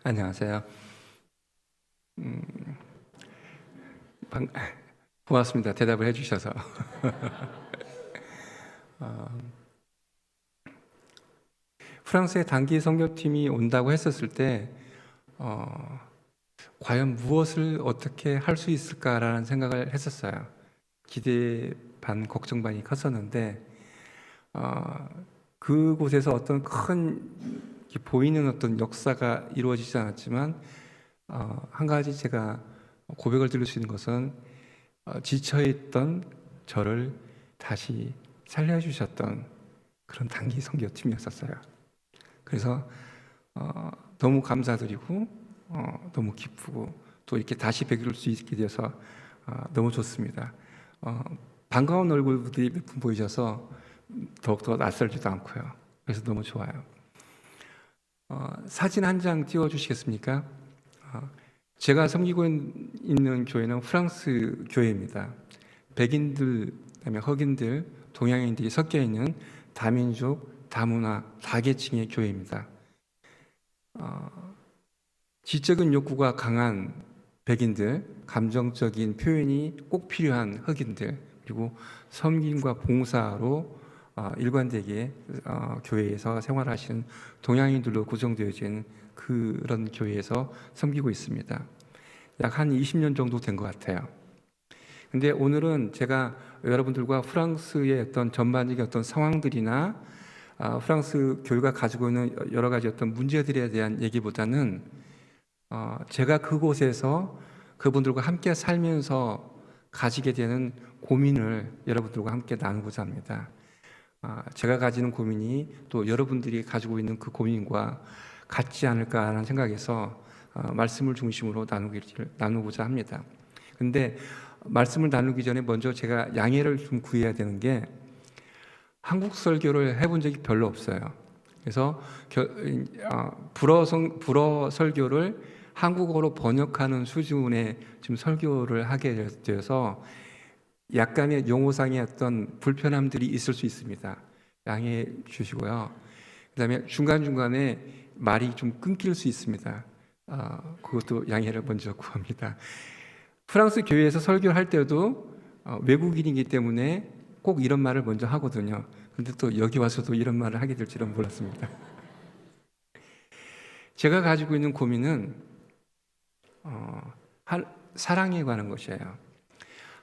안녕하세요. 음, 반- 고맙습니다. 대답을 해주셔서. 어, 프랑스의 단기 선교팀이 온다고 했었을 때, 어, 과연 무엇을 어떻게 할 수 있을까라는 생각을 했었어요. 기대 반, 걱정 반이 컸었는데, 어, 그곳에서 어떤 이렇게 보이는 어떤 역사가 이루어지지 않았지만, 한 가지 제가 고백을 드릴 수 있는 것은 지쳐있던 저를 다시 살려주셨던 그런 단기 선교팀이었었어요. 그래서 너무 감사드리고 너무 기쁘고 또 이렇게 다시 뵙을 수 있게 되어서 너무 좋습니다. 어, 반가운 얼굴들이 몇 분 보이셔서 더욱더 낯설지도 않고요. 그래서 너무 좋아요. 사진 한 장 띄워주시겠습니까? 어, 제가 섬기고 있는 교회는 프랑스 교회입니다. 백인들, 그다음에 흑인들, 동양인들이 섞여 있는 다민족, 다문화, 다계층의 교회입니다. 지적인 욕구가 강한 백인들, 감정적인 표현이 꼭 필요한 흑인들, 그리고 섬김과 봉사로 일관되게 교회에서 생활하시는 동양인들로 구성되어진 그런 교회에서 섬기고 있습니다. 약 한 20년 정도 된 것 같아요. 근데 오늘은 제가 여러분들과 프랑스의 어떤 전반적인 어떤 상황들이나 프랑스 교회가 가지고 있는 여러 가지 어떤 문제들에 대한 얘기보다는 제가 그곳에서 그분들과 함께 살면서 가지게 되는 고민을 여러분들과 함께 나누고자 합니다. 제가 가지는 고민이 또 여러분들이 가지고 있는 그 고민과 같지 않을까라는 생각에서 말씀을 중심으로 나누고자 합니다. 근데 말씀을 나누기 전에 먼저 제가 양해를 좀 구해야 되는 게 한국 설교를 해본 적이 별로 없어요. 그래서 불어 설교를 한국어로 번역하는 수준의 지금 설교를 하게 되어서 약간의 용어상의 어떤 불편함들이 있을 수 있습니다. 양해해 주시고요. 그다음에 중간중간에 말이 좀 끊길 수 있습니다. 그것도 양해를 먼저 구합니다. 프랑스 교회에서 설교를 할 때도 외국인이기 때문에 꼭 이런 말을 먼저 하거든요. 근데 또 여기 와서도 이런 말을 하게 될 줄은 몰랐습니다. 제가 가지고 있는 고민은 사랑에 관한 것이에요.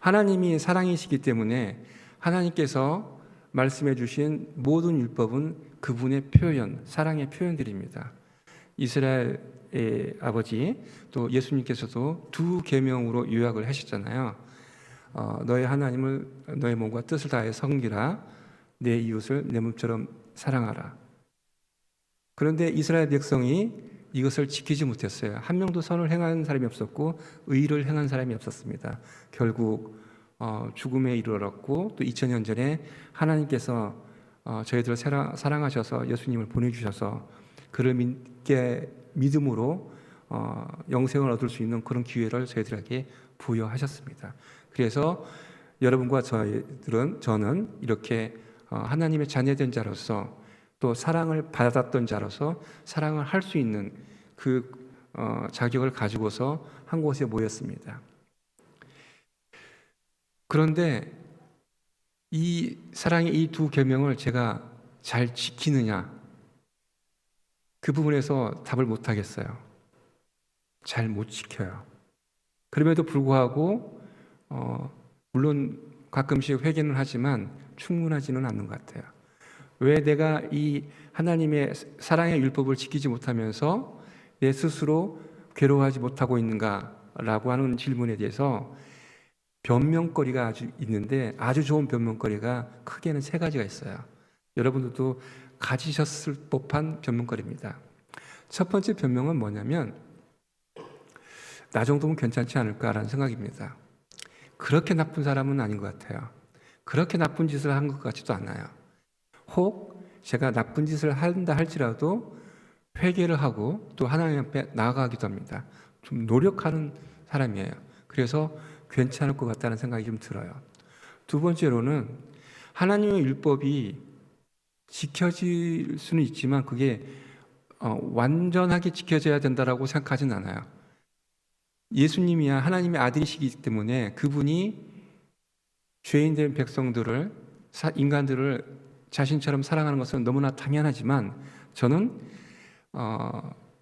하나님이 사랑이시기 때문에 하나님께서 말씀해 주신 모든 율법은 그분의 표현, 사랑의 표현들입니다. 이스라엘의 아버지 또 예수님께서도 두 계명으로 요약을 하셨잖아요. 너의 하나님을 너의 몸과 뜻을 다해 섬기라. 내 이웃을 내 몸처럼 사랑하라. 그런데 이스라엘 백성이 이것을 지키지 못했어요. 한 명도 선을 행한 사람이 없었고 의를 행한 사람이 없었습니다. 결국 죽음에 이르렀고 또 2000년 전에 하나님께서 저희들을 사랑하셔서 예수님을 보내주셔서 그를 믿음으로 영생을 얻을 수 있는 그런 기회를 저희들에게 부여하셨습니다. 그래서 여러분과 저는 이렇게 하나님의 자녀된 자로서 또 사랑을 받았던 자로서 사랑을 할 수 있는 그 자격을 가지고서 한 곳에 모였습니다. 그런데 이 사랑의 이 두 계명을 제가 잘 지키느냐, 그 부분에서 답을 못 하겠어요. 잘 못 지켜요. 그럼에도 불구하고 물론 가끔씩 회개는 하지만 충분하지는 않는 것 같아요. 왜 내가 이 하나님의 사랑의 율법을 지키지 못하면서 내 스스로 괴로워하지 못하고 있는가라고 하는 질문에 대해서 변명거리가 아주 있는데 아주 좋은 변명거리가 크게는 세 가지가 있어요. 여러분들도 가지셨을 법한 변명거리입니다. 첫 번째 변명은 뭐냐면 나 정도면 괜찮지 않을까라는 생각입니다. 그렇게 나쁜 사람은 아닌 것 같아요. 그렇게 나쁜 짓을 한 것 같지도 않아요. 혹 제가 나쁜 짓을 한다 할지라도 회개를 하고 또 하나님 앞에 나아가기도 합니다. 좀 노력하는 사람이에요. 그래서 괜찮을 것 같다는 생각이 좀 들어요. 두 번째로는 하나님의 율법이 지켜질 수는 있지만 그게 완전하게 지켜져야 된다라고 생각하진 않아요. 예수님이야 하나님의 아들이시기 때문에 그분이 죄인된 백성들을, 인간들을 자신처럼 사랑하는 것은 너무나 당연하지만 저는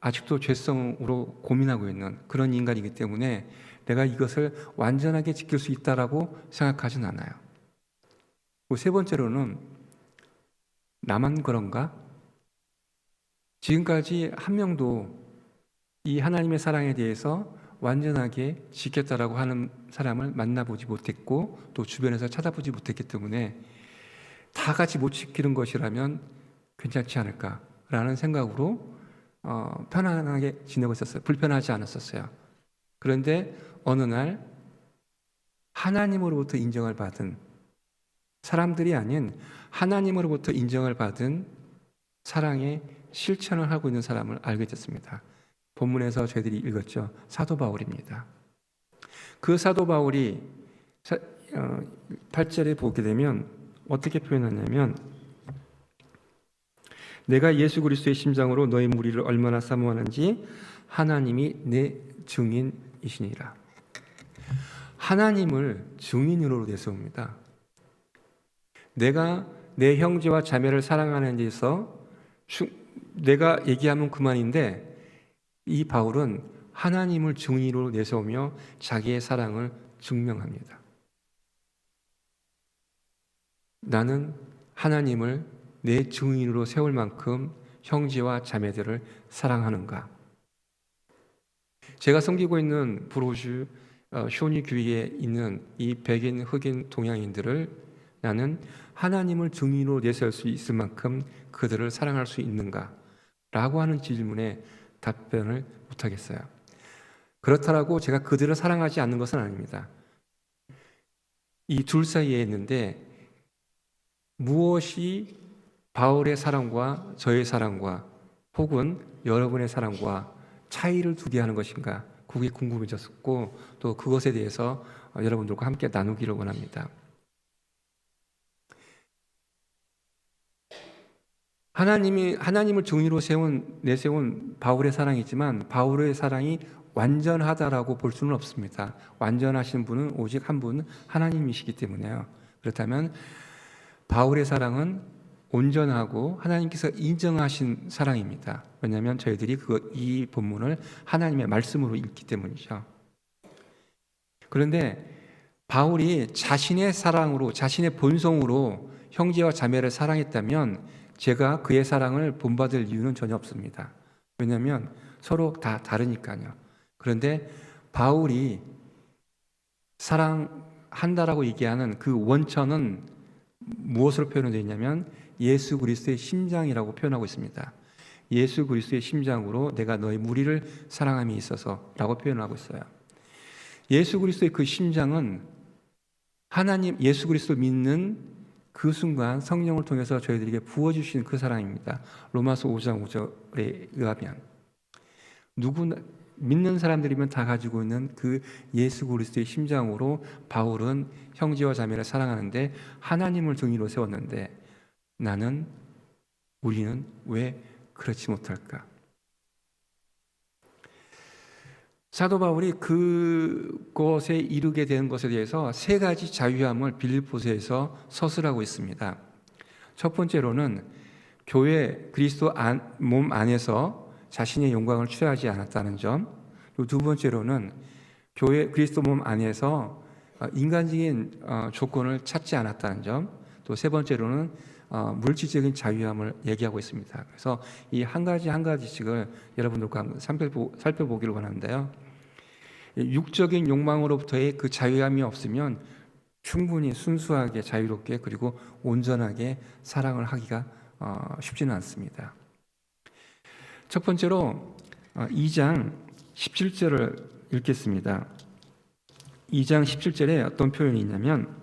아직도 죄성으로 고민하고 있는 그런 인간이기 때문에 내가 이것을 완전하게 지킬 수 있다라고 생각하진 않아요. 그리고 세 번째로는 나만 그런가? 지금까지 한 명도 이 하나님의 사랑에 대해서 완전하게 지켰다라고 하는 사람을 만나보지 못했고 또 주변에서 찾아보지 못했기 때문에 다 같이 못 지키는 것이라면 괜찮지 않을까라는 생각으로 편안하게 지내고 있었어요. 불편하지 않았었어요. 그런데 어느 날 하나님으로부터 인정을 받은, 사람들이 아닌 하나님으로부터 인정을 받은 사랑의 실천을 하고 있는 사람을 알게 됐습니다. 본문에서 저희들이 읽었죠. 사도 바울입니다. 그 사도 바울이 8절에 보게 되면 어떻게 표현하냐면, 내가 예수 그리스도의 심장으로 너희 무리를 얼마나 사모하는지 하나님이 내 증인이시니라. 하나님을 증인으로 내세웁니다. 내가 내 형제와 자매를 사랑하는 데서 내가 얘기하면 그만인데 이 바울은 하나님을 증인으로 내세우며 자기의 사랑을 증명합니다. 나는 하나님을 내 증인으로 세울 만큼 형제와 자매들을 사랑하는가? 제가 섬기고 있는 브로주 쇼니 교회에 있는 이 백인, 흑인, 동양인들을 나는 하나님을 증인으로 내세울 수 있을 만큼 그들을 사랑할 수 있는가? 라고 하는 질문에 답변을 못하겠어요. 그렇다라고 제가 그들을 사랑하지 않는 것은 아닙니다. 이 둘 사이에 있는데 무엇이 바울의 사랑과 저의 사랑과 혹은 여러분의 사랑과 차이를 두게 하는 것인가? 그게 궁금해졌었고 또 그것에 대해서 여러분들과 함께 나누기를 원합니다. 하나님을 증인으로 내세운 바울의 사랑이지만 바울의 사랑이 완전하다라고 볼 수는 없습니다. 완전하신 분은 오직 한 분 하나님이시기 때문에요. 그렇다면 바울의 사랑은 온전하고 하나님께서 인정하신 사랑입니다. 왜냐하면 저희들이 이 본문을 하나님의 말씀으로 읽기 때문이죠. 그런데 바울이 자신의 사랑으로, 자신의 본성으로 형제와 자매를 사랑했다면 제가 그의 사랑을 본받을 이유는 전혀 없습니다. 왜냐하면 서로 다 다르니까요. 그런데 바울이 사랑한다라고 얘기하는 그 원천은 무엇으로 표현되어 있냐면 예수 그리스도의 심장이라고 표현하고 있습니다. 예수 그리스도의 심장으로 내가 너희 무리를 사랑함이 있어서 라고 표현하고 있어요. 예수 그리스도의 그 심장은 하나님, 예수 그리스도를 믿는 그 순간 성령을 통해서 저희들에게 부어주신 그 사랑입니다. 로마서 5장 5절에 의하면 누구나 믿는 사람들이면 다 가지고 있는 그 예수 그리스도의 심장으로 바울은 형제와 자매를 사랑하는데 하나님을 증인으로 세웠는데 우리는 왜 그렇지 못할까? 사도 바울이 그것에 이르게 된 것에 대해서 세 가지 자유함을 빌립보서에서 서술하고 있습니다. 첫 번째로는 교회 그리스도 몸 안에서 자신의 영광을 취하지 않았다는 점, 그리고 두 번째로는 교회 그리스도 몸 안에서 인간적인 조건을 찾지 않았다는 점, 또 세 번째로는 물질적인 자유함을 얘기하고 있습니다. 그래서 이 한 가지씩을 여러분들과 한번 살펴보기를 원하는데요. 육적인 욕망으로부터의 그 자유함이 없으면 충분히 순수하게 자유롭게 그리고 온전하게 사랑을 하기가 쉽지는 않습니다. 첫 번째로 2장 17절을 읽겠습니다. 2장 17절에 어떤 표현이 있냐면,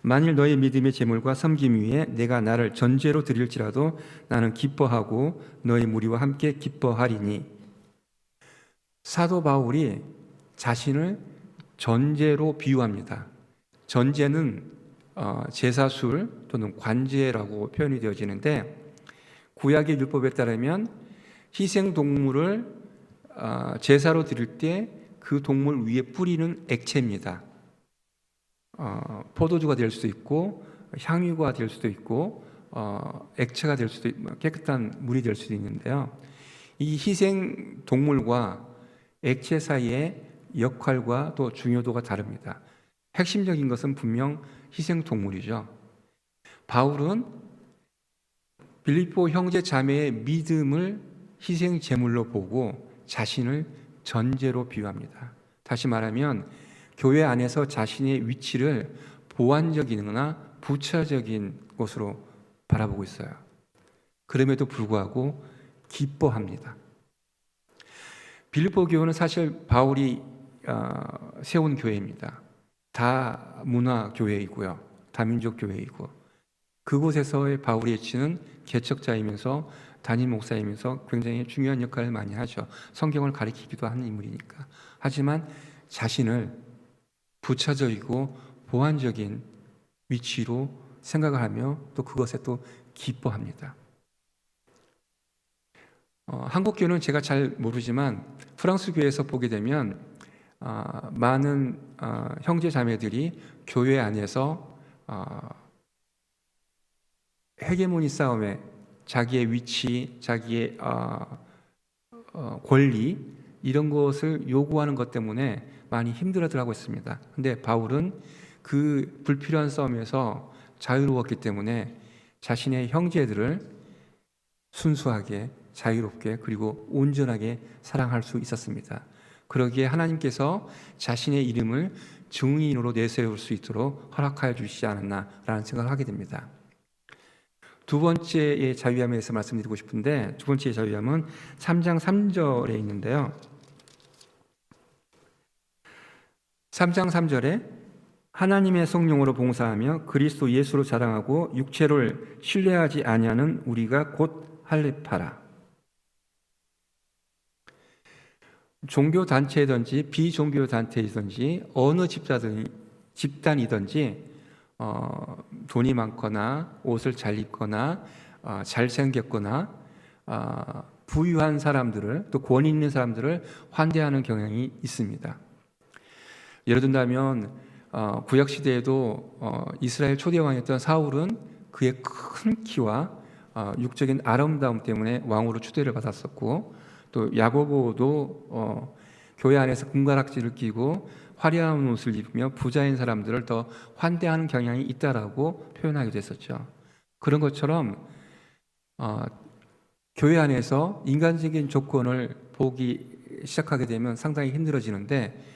만일 너의 믿음의 제물과 섬김 위에 내가 나를 전제로 드릴지라도 나는 기뻐하고 너희 무리와 함께 기뻐하리니. 사도 바울이 자신을 전제로 비유합니다. 전제는 제사술 또는 관제라고 표현이 되어지는데 구약의 율법에 따르면 희생 동물을 제사로 드릴 때 그 동물 위에 뿌리는 액체입니다. 포도주가 될 수도 있고 향유가 될 수도 있고 액체가 될 수도 있고 깨끗한 물이 될 수도 있는데요. 이 희생 동물과 액체 사이의 역할과 또 중요도가 다릅니다. 핵심적인 것은 분명 희생 동물이죠. 바울은 빌립보 형제 자매의 믿음을 희생 제물로 보고 자신을 전제로 비유합니다. 다시 말하면 교회 안에서 자신의 위치를 보완적이거나 부차적인 것으로 바라보고 있어요. 그럼에도 불구하고 기뻐합니다. 빌립보 교회는 사실 바울이 세운 교회입니다. 다문화 교회이고요, 다민족 교회이고, 그곳에서의 바울의 위치는 개척자이면서 담임 목사이면서 굉장히 중요한 역할을 많이 하죠. 성경을 가리키기도 하는 인물이니까. 하지만 자신을 부차적이고 보완적인 위치로 생각을 하며 또 그것에 또 기뻐합니다. 한국 교회는 제가 잘 모르지만 프랑스 교회에서 보게 되면 많은 형제 자매들이 교회 안에서 헤게모니 싸움에 자기의 위치, 자기의 권리 이런 것을 요구하는 것 때문에 많이 힘들어들 하고 있습니다. 근데 바울은 그 불필요한 싸움에서 자유로웠기 때문에 자신의 형제들을 순수하게, 자유롭게, 그리고 온전하게 사랑할 수 있었습니다. 그러기에 하나님께서 자신의 이름을 증인으로 내세울 수 있도록 허락하여 주시지 않았나라는 생각을 하게 됩니다. 두 번째의 자유함에 대해서 말씀드리고 싶은데, 두 번째의 자유함은 3장 3절에 있는데요. 3장 3절에 하나님의 성령으로 봉사하며 그리스도 예수로 자랑하고 육체를 신뢰하지 아니하는 우리가 곧 할례파라. 종교 단체든지 비종교 단체이든지 어느 집단이든지 돈이 많거나 옷을 잘 입거나 잘생겼거나 부유한 사람들을, 또 권위 있는 사람들을 환대하는 경향이 있습니다. 예를 든다면 구약 시대에도 이스라엘 초대 왕이었던 사울은 그의 큰 키와 육적인 아름다움 때문에 왕으로 추대를 받았었고, 또 야고보도 교회 안에서 금가락지를 끼고 화려한 옷을 입으며 부자인 사람들을 더 환대하는 경향이 있다라고 표현하기도 했었죠. 그런 것처럼 교회 안에서 인간적인 조건을 보기 시작하게 되면 상당히 힘들어지는데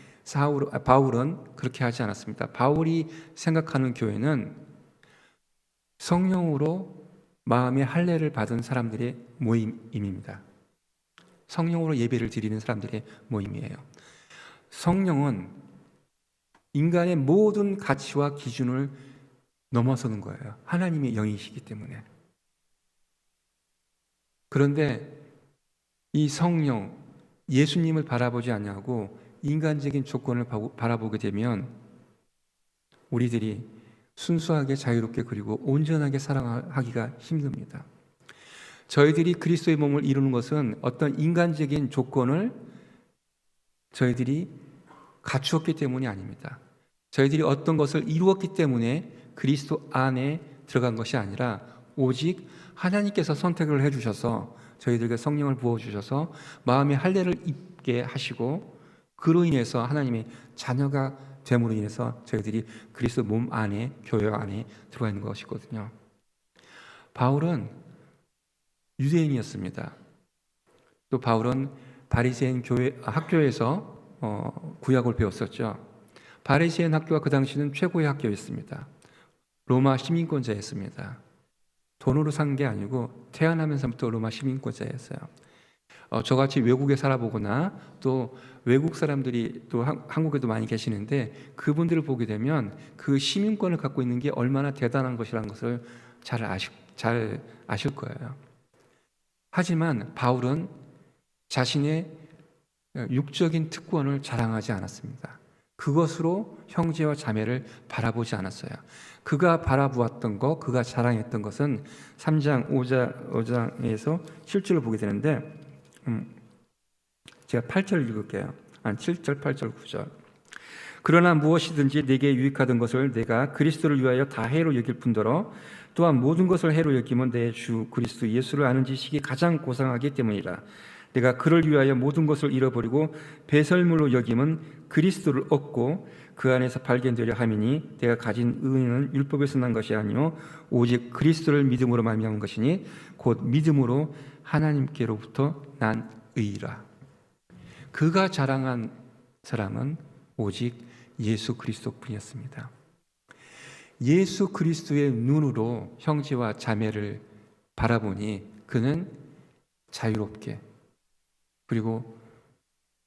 바울은 그렇게 하지 않았습니다. 바울이 생각하는 교회는 성령으로 마음의 할례를 받은 사람들의 모임입니다. 성령으로 예배를 드리는 사람들의 모임이에요. 성령은 인간의 모든 가치와 기준을 넘어서는 거예요. 하나님의 영이시기 때문에. 그런데 이 성령, 예수님을 바라보지 않냐고 인간적인 조건을 바라보게 되면 우리들이 순수하게, 자유롭게, 그리고 온전하게 사랑하기가 힘듭니다. 저희들이 그리스도의 몸을 이루는 것은 어떤 인간적인 조건을 저희들이 갖추었기 때문이 아닙니다. 저희들이 어떤 것을 이루었기 때문에 그리스도 안에 들어간 것이 아니라 오직 하나님께서 선택을 해주셔서 저희들에게 성령을 부어주셔서 마음의 할례를 입게 하시고, 그로 인해서 하나님의 자녀가 됨으로 인해서 저희들이 그리스도 몸 안에, 교회 안에 들어가 있는 것이거든요. 바울은 유대인이었습니다. 또 바울은 바리새인 학교에서 구약을 배웠었죠. 바리새인 학교가 그 당시는 최고의 학교였습니다. 로마 시민권자였습니다. 돈으로 산 게 아니고 태어나면서부터 로마 시민권자였어요. 저같이 외국에 살아보거나 또 외국 사람들이 또 한국에도 많이 계시는데, 그분들을 보게 되면 그 시민권을 갖고 있는 게 얼마나 대단한 것이라는 것을 잘 아실 거예요. 하지만 바울은 자신의 육적인 특권을 자랑하지 않았습니다. 그것으로 형제와 자매를 바라보지 않았어요. 그가 바라보았던 것, 그가 자랑했던 것은 3장 5장에서 7절을 보게 되는데 제가 8절 읽을게요. 7절, 8절, 9절. 그러나 무엇이든지 내게 유익하던 것을 내가 그리스도를 위하여 다 해로 여길 뿐더러 또한 모든 것을 해로 여기면 내 주 그리스도 예수를 아는 지식이 가장 고상하기 때문이라. 내가 그를 위하여 모든 것을 잃어버리고 배설물로 여김은 그리스도를 얻고 그 안에서 발견되려 함이니 내가 가진 의는 율법에서 난 것이 아니요 오직 그리스도를 믿음으로 말미암은 것이니 곧 믿음으로 하나님께로부터 난 의라. 그가 자랑한 사람은 오직 예수 그리스도뿐이었습니다. 예수 그리스도의 눈으로 형제와 자매를 바라보니 그는 자유롭게 그리고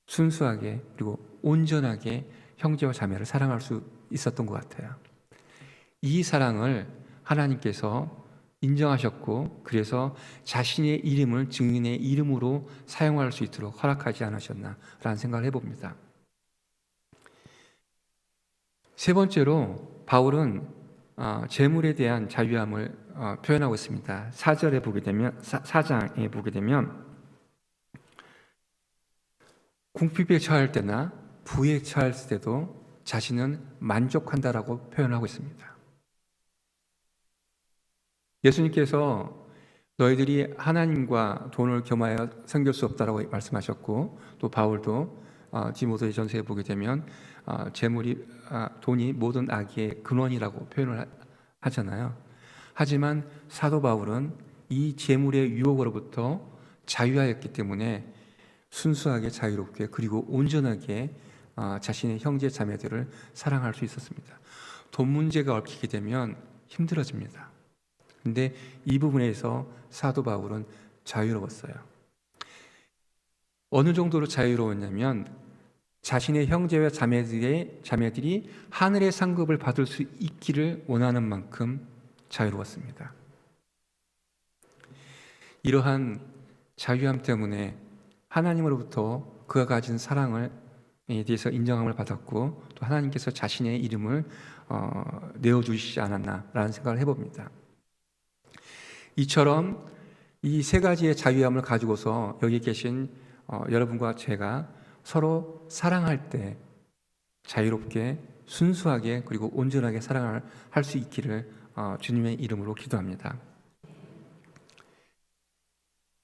순수하게 그리고 온전하게 형제와 자매를 사랑할 수 있었던 것 같아요. 이 사랑을 하나님께서 인정하셨고 그래서 자신의 이름을 증인의 이름으로 사용할 수 있도록 허락하지 않으셨나라는 생각을 해봅니다. 세 번째로 바울은 재물에 대한 자유함을 표현하고 있습니다. 4장에 보게 되면 궁핍에 처할 때나 부에 처할 때도 자신은 만족한다라고 표현하고 있습니다. 예수님께서 너희들이 하나님과 돈을 겸하여 섬길 수 없다라고 말씀하셨고 또 바울도 디모데 전서에 보게 되면 돈이 모든 악의 근원이라고 표현을 하잖아요. 하지만 사도 바울은 이 재물의 유혹으로부터 자유하였기 때문에 순수하게 자유롭게 그리고 온전하게 자신의 형제 자매들을 사랑할 수 있었습니다. 돈 문제가 얽히게 되면 힘들어집니다. 근데 이 부분에서 사도 바울은 자유로웠어요. 어느 정도로 자유로웠냐면 자신의 형제와 자매들이 하늘의 상급을 받을 수 있기를 원하는 만큼 자유로웠습니다. 이러한 자유함 때문에 하나님으로부터 그가 가진 사랑에 대해서 인정함을 받았고 또 하나님께서 자신의 이름을 내어주시지 않았나라는 생각을 해봅니다. 이처럼 이 세 가지의 자유함을 가지고서 여기 계신 여러분과 제가 서로 사랑할 때 자유롭게 순수하게 그리고 온전하게 사랑을 할 수 있기를 주님의 이름으로 기도합니다.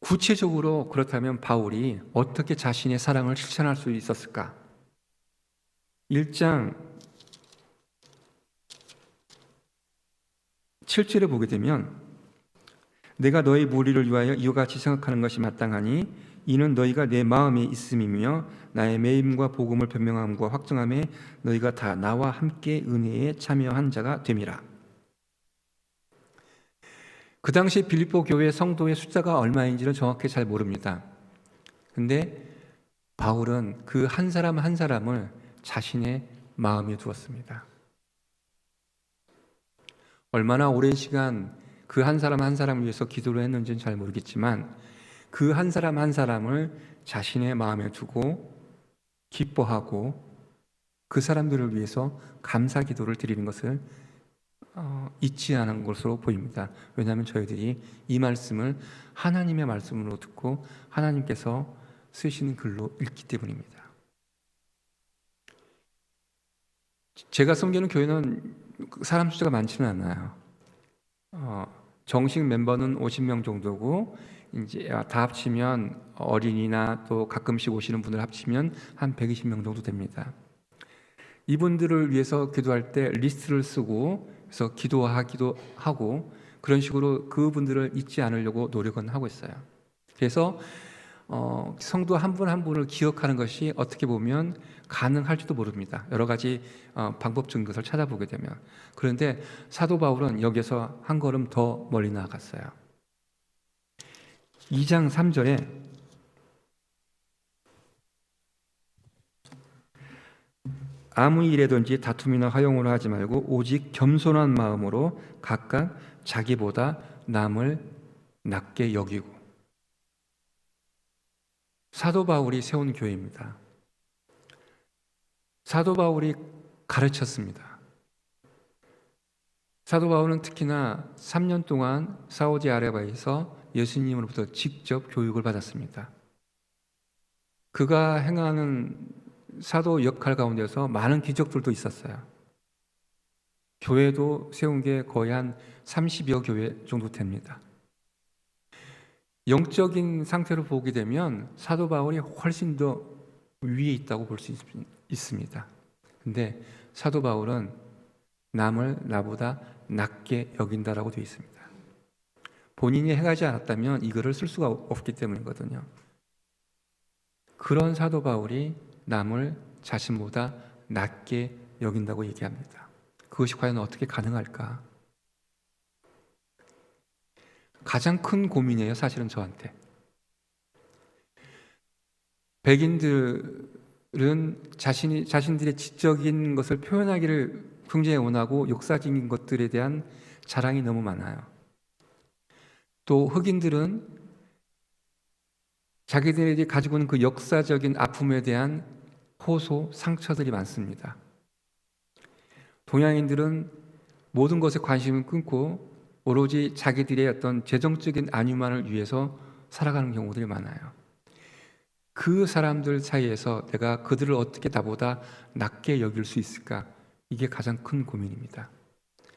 구체적으로 그렇다면 바울이 어떻게 자신의 사랑을 실천할 수 있었을까? 1장 7절에 보게 되면 내가 너희 무리를 위하여 이와 같이 생각하는 것이 마땅하니 이는 너희가 내 마음에 있음이며 나의 매임과 복음을 변명함과 확증함에 너희가 다 나와 함께 은혜에 참여한 자가 됨이라. 그 당시 빌립보 교회 성도의 숫자가 얼마인지는 정확히 잘 모릅니다. 근데 바울은 그 한 사람 한 사람을 자신의 마음에 두었습니다. 얼마나 오랜 시간 그 한 사람 한 사람을 위해서 기도를 했는지는 잘 모르겠지만 그 한 사람 한 사람을 자신의 마음에 두고 기뻐하고 그 사람들을 위해서 감사 기도를 드리는 것을 잊지 않은 것으로 보입니다. 왜냐하면 저희들이 이 말씀을 하나님의 말씀으로 듣고 하나님께서 쓰시는 글로 읽기 때문입니다. 제가 섬기는 교회는 사람 숫자가 많지는 않아요. 정식 멤버는 50명 정도고 이제 다 합치면 어린이나 또 가끔씩 오시는 분들 합치면 한 120명 정도 됩니다. 이분들을 위해서 기도할 때 리스트를 쓰고 그래서 기도하기도 하고 그런 식으로 그분들을 잊지 않으려고 노력은 하고 있어요. 그래서 성도 한 분 한 분을 기억하는 것이 어떻게 보면 가능할지도 모릅니다. 여러 가지 방법적인 것을 찾아보게 되면. 그런데 사도 바울은 여기서 한 걸음 더 멀리 나아갔어요. 2장 3절에 아무 일에든지 다툼이나 화용으로 하지 말고 오직 겸손한 마음으로 각각 자기보다 남을 낮게 여기고. 사도 바울이 세운 교회입니다. 사도 바울이 가르쳤습니다. 사도 바울은 특히나 3년 동안 사우디아라비아에서 예수님으로부터 직접 교육을 받았습니다. 그가 행하는 사도 역할 가운데서 많은 기적들도 있었어요. 교회도 세운 게 거의 한 30여 교회 정도 됩니다. 영적인 상태로 보게 되면 사도 바울이 훨씬 더 위에 있다고 볼 수 있습니다. 근데 사도 바울은 남을 나보다 낮게 여긴다라고 되어 있습니다. 본인이 행하지 않았다면 이거를 쓸 수가 없기 때문이거든요. 그런 사도 바울이 남을 자신보다 낮게 여긴다고 얘기합니다. 그것이 과연 어떻게 가능할까? 가장 큰 고민이에요, 사실은 저한테. 백인들은 자신들의 지적인 것을 표현하기를 굉장히 원하고 역사적인 것들에 대한 자랑이 너무 많아요. 또 흑인들은 자기들이 가지고 있는 그 역사적인 아픔에 대한 호소, 상처들이 많습니다. 동양인들은 모든 것에 관심을 끊고 오로지 자기들의 어떤 재정적인 안위만을 위해서 살아가는 경우들이 많아요. 그 사람들 사이에서 내가 그들을 어떻게 나보다 낮게 여길 수 있을까? 이게 가장 큰 고민입니다.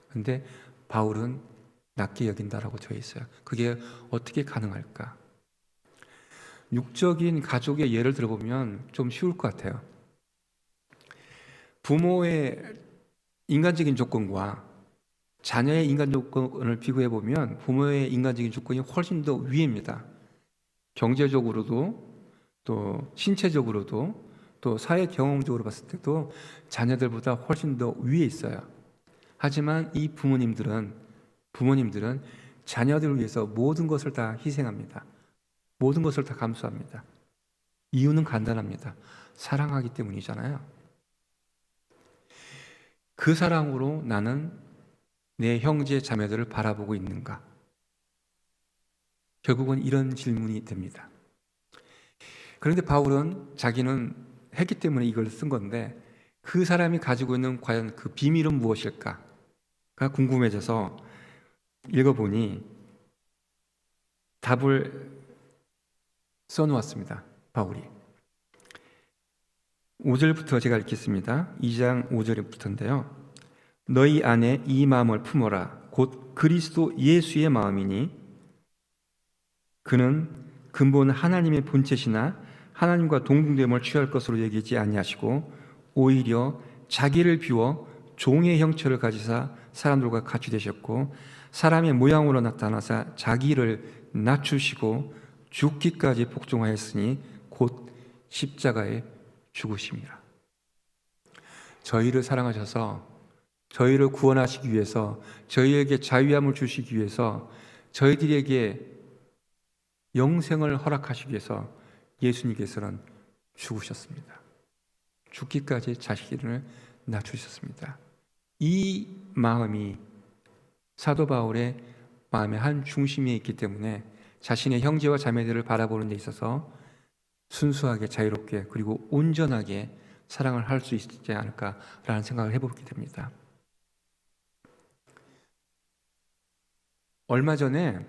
그런데 바울은 낮게 여긴다라고 되어 있어요. 그게 어떻게 가능할까? 육적인 가족의 예를 들어보면 좀 쉬울 것 같아요. 부모의 인간적인 조건과 자녀의 인간 조건을 비교해 보면 부모의 인간적인 조건이 훨씬 더 위입니다. 경제적으로도 또 신체적으로도 또 사회 경험적으로 봤을 때도 자녀들보다 훨씬 더 위에 있어요. 하지만 이 부모님들은 자녀들을 위해서 모든 것을 다 희생합니다. 모든 것을 다 감수합니다. 이유는 간단합니다. 사랑하기 때문이잖아요. 그 사랑으로 나는 내 형제 자매들을 바라보고 있는가? 결국은 이런 질문이 됩니다. 그런데 바울은 자기는 했기 때문에 이걸 쓴 건데 그 사람이 가지고 있는 과연 그 비밀은 무엇일까가 궁금해져서 읽어보니 답을 써놓았습니다. 바울이 5절부터 제가 읽겠습니다. 2장 5절부터인데요. 너희 안에 이 마음을 품어라. 곧 그리스도 예수의 마음이니 그는 근본 하나님의 본체시나 하나님과 동등됨을 취할 것으로 여기지 아니하시고 오히려 자기를 비워 종의 형체를 가지사 사람들과 같이 되셨고 사람의 모양으로 나타나사 자기를 낮추시고 죽기까지 복종하였으니 곧 십자가에 죽으심이라. 저희를 사랑하셔서 저희를 구원하시기 위해서 저희에게 자유함을 주시기 위해서 저희들에게 영생을 허락하시기 위해서 예수님께서는 죽으셨습니다. 죽기까지 자신을 낮추셨습니다. 이 마음이 사도 바울의 마음의 한 중심에 있기 때문에 자신의 형제와 자매들을 바라보는 데 있어서 순수하게 자유롭게 그리고 온전하게 사랑을 할 수 있지 않을까라는 생각을 해보게 됩니다. 얼마 전에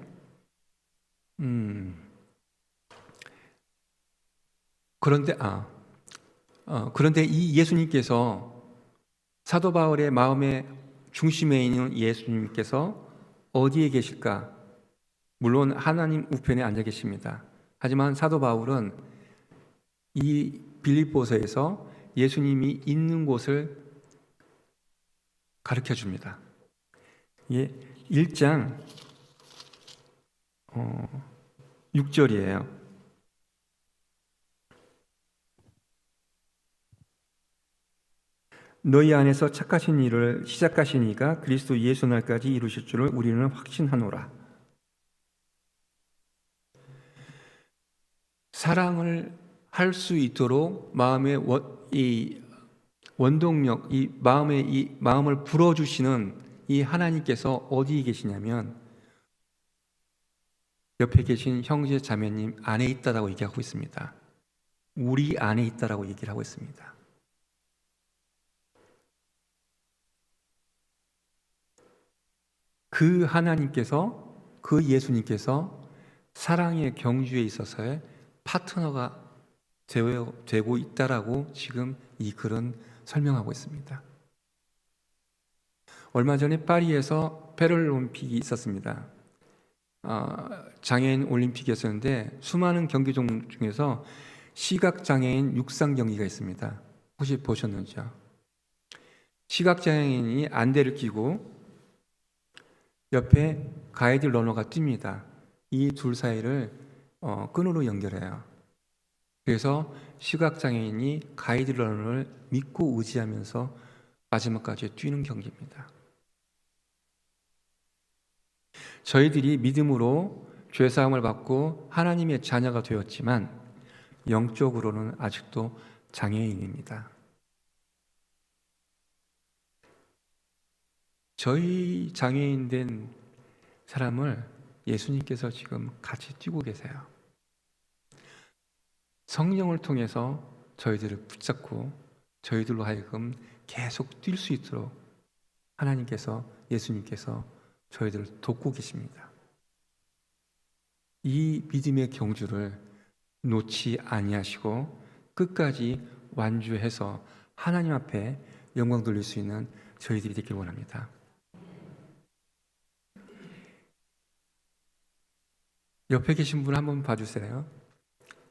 그런데 이 예수님께서 사도 바울의 마음의 중심에 있는 예수님께서 어디에 계실까? 물론 하나님 우편에 앉아 계십니다. 하지만 사도 바울은 이 빌립보서에서 예수님이 있는 곳을 가르쳐 줍니다. 1장 6절이에요. 너희 안에서 착하신 일을 시작하신 이가 그리스도 예수 날까지 이루실 줄을 우리는 확신하노라. 사랑을 할 수 있도록 마음의 이 원동력, 이 마음을 불어주시는 이 하나님께서 어디에 계시냐면 옆에 계신 형제 자매님 안에 있다라고 얘기하고 있습니다. 우리 안에 있다라고 얘기를 하고 있습니다. 그 하나님께서, 그 예수님께서 사랑의 경주에 있어서의 파트너가 되고 있다라고 지금 이 글은 설명하고 있습니다. 얼마 전에 파리에서 패럴림픽이 있었습니다. 장애인 올림픽이었었는데 수많은 경기 종 중에서 시각장애인 육상 경기가 있습니다. 혹시 보셨는지요? 시각장애인이 안대를 끼고 옆에 가이드 러너가 뜁니다. 이 둘 사이를 끈으로 연결해요. 그래서 시각장애인이 가이드 러너를 믿고 의지하면서 마지막까지 뛰는 경기입니다. 저희들이 믿음으로 죄사함을 받고 하나님의 자녀가 되었지만 영적으로는 아직도 장애인입니다. 저희 장애인 된 사람을 예수님께서 지금 같이 뛰고 계세요. 성령을 통해서 저희들을 붙잡고 저희들로 하여금 계속 뛸 수 있도록 하나님께서, 예수님께서 저희들을 돕고 계십니다. 이 믿음의 경주를 놓지 아니하시고 끝까지 완주해서 하나님 앞에 영광 돌릴 수 있는 저희들이 되길 원합니다. 옆에 계신 분 한번 봐주세요.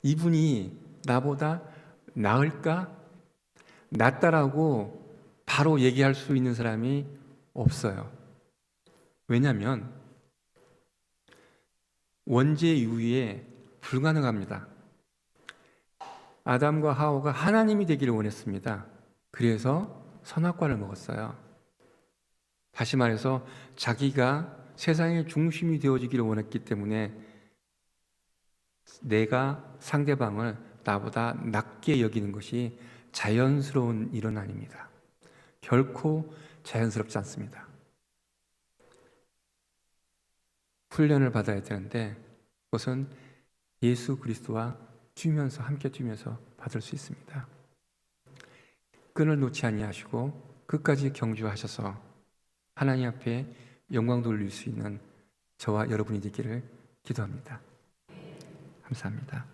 이분이 나보다 나을까? 낫다라고 바로 얘기할 수 있는 사람이 없어요. 왜냐하면 원죄 이후에 불가능합니다. 아담과 하와가 하나님이 되기를 원했습니다. 그래서 선악과를 먹었어요. 다시 말해서 자기가 세상의 중심이 되어지기를 원했기 때문에 내가 상대방을 나보다 낮게 여기는 것이 자연스러운 일은 아닙니다. 결코 자연스럽지 않습니다. 훈련을 받아야 되는데 그것은 예수 그리스도와 뛰면서, 함께 뛰면서 받을 수 있습니다. 끈을 놓지 아니하시고 끝까지 경주하셔서 하나님 앞에 영광 돌릴 수 있는 저와 여러분이 되기를 기도합니다. 감사합니다.